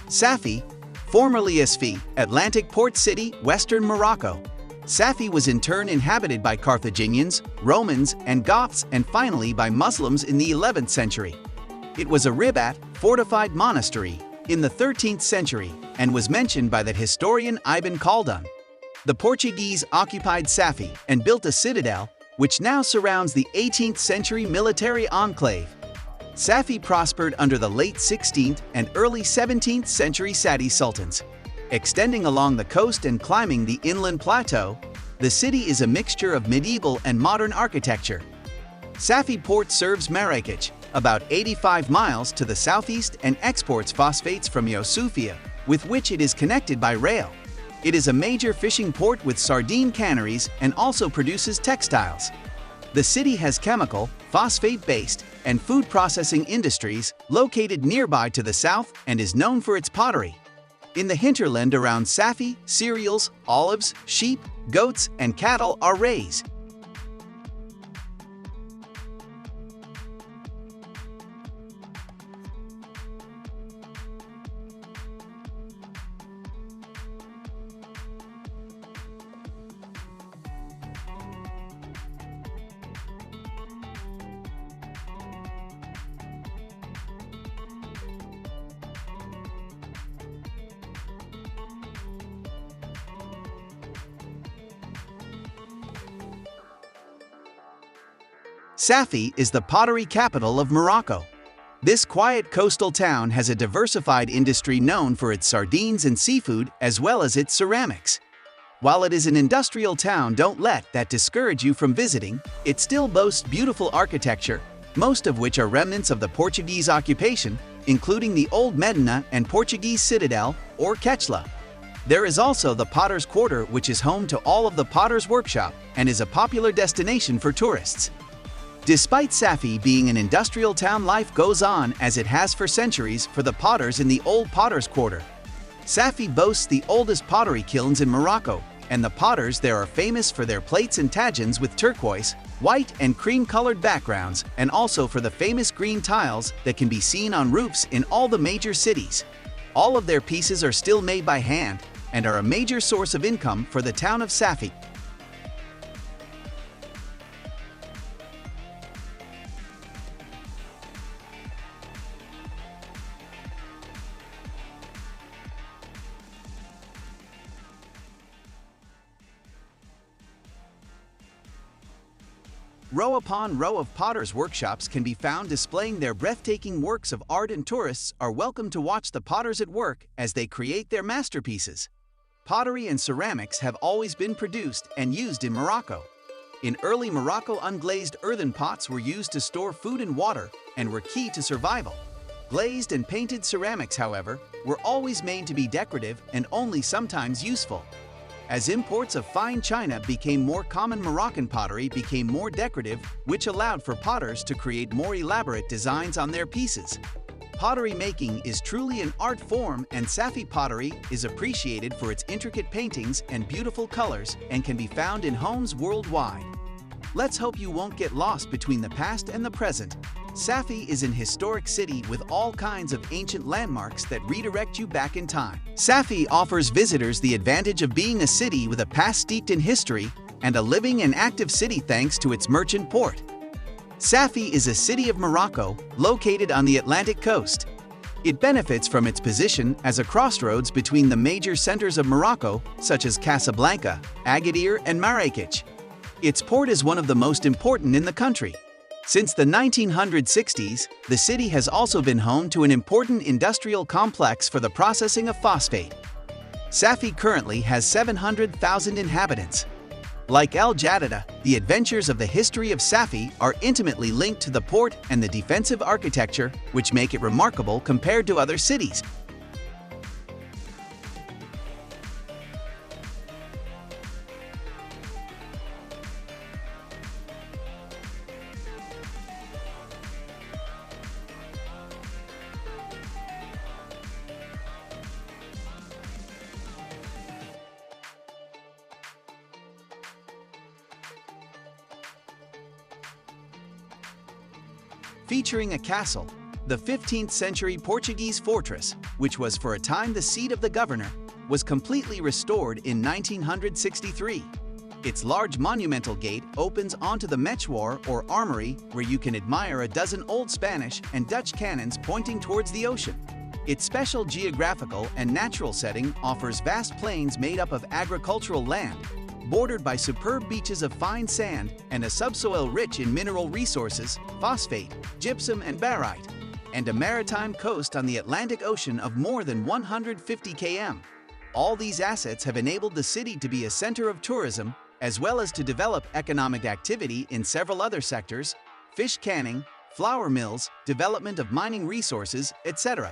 Safi, formerly Asfi, Atlantic port city, western Morocco. Safi was in turn inhabited by Carthaginians, Romans, and Goths, and finally by Muslims in the 11th century. It was a ribat, fortified monastery, in the 13th century, and was mentioned by the historian Ibn Khaldun. The Portuguese occupied Safi and built a citadel, which now surrounds the 18th century military enclave. Safi prospered under the late 16th and early 17th century Sadi sultans. Extending along the coast and climbing the inland plateau, the city is a mixture of medieval and modern architecture. Safi port serves Marrakech, about 85 miles to the southeast, and exports phosphates from Youssoufia, with which it is connected by rail. It is a major fishing port with sardine canneries and also produces textiles. The city has chemical, phosphate-based, and food processing industries located nearby to the south and is known for its pottery. In the hinterland around Safi, cereals, olives, sheep, goats, and cattle are raised. Safi is the pottery capital of Morocco. This quiet coastal town has a diversified industry known for its sardines and seafood as well as its ceramics. While it is an industrial town, don't let that discourage you from visiting. It still boasts beautiful architecture, most of which are remnants of the Portuguese occupation, including the old Medina and Portuguese citadel, or Ketchla. There is also the Potter's Quarter, which is home to all of the Potter's workshop and is a popular destination for tourists. Despite Safi being an industrial town, life goes on as it has for centuries for the potters in the old Potter's Quarter. Safi boasts the oldest pottery kilns in Morocco, and the potters there are famous for their plates and tagines with turquoise, white, and cream-colored backgrounds, and also for the famous green tiles that can be seen on roofs in all the major cities. All of their pieces are still made by hand and are a major source of income for the town of Safi. Row upon row of potters' workshops can be found displaying their breathtaking works of art, and tourists are welcome to watch the potters at work as they create their masterpieces. Pottery and ceramics have always been produced and used in Morocco. In early Morocco, unglazed earthen pots were used to store food and water and were key to survival. Glazed and painted ceramics, however, were always made to be decorative and only sometimes useful. As imports of fine china became more common, Moroccan pottery became more decorative, which allowed for potters to create more elaborate designs on their pieces. Pottery making is truly an art form, and Safi pottery is appreciated for its intricate paintings and beautiful colors and can be found in homes worldwide. Let's hope you won't get lost between the past and the present. Safi is an historic city with all kinds of ancient landmarks that redirect you back in time. Safi offers visitors the advantage of being a city with a past steeped in history and a living and active city thanks to its merchant port. Safi is a city of Morocco located on the Atlantic coast. It benefits from its position as a crossroads between the major centers of Morocco, such as Casablanca, Agadir, and Marrakech. Its port is one of the most important in the country. Since the 1960s, the city has also been home to an important industrial complex for the processing of phosphate. Safi currently has 700,000 inhabitants. Like El Jadida, the adventures of the history of Safi are intimately linked to the port and the defensive architecture, which make it remarkable compared to other cities. Featuring a castle, The 15th century Portuguese fortress, which was for a time the seat of the governor, was completely restored in 1963. Its large monumental gate opens onto the mechwar or armory, where you can admire a dozen old Spanish and Dutch cannons pointing towards the ocean. Its special geographical and natural setting offers vast plains made up of agricultural land, bordered by superb beaches of fine sand and a subsoil rich in mineral resources, phosphate, gypsum and barite, and a maritime coast on the Atlantic Ocean of more than 150 km. All these assets have enabled the city to be a center of tourism, as well as to develop economic activity in several other sectors: fish canning, flour mills, development of mining resources, etc.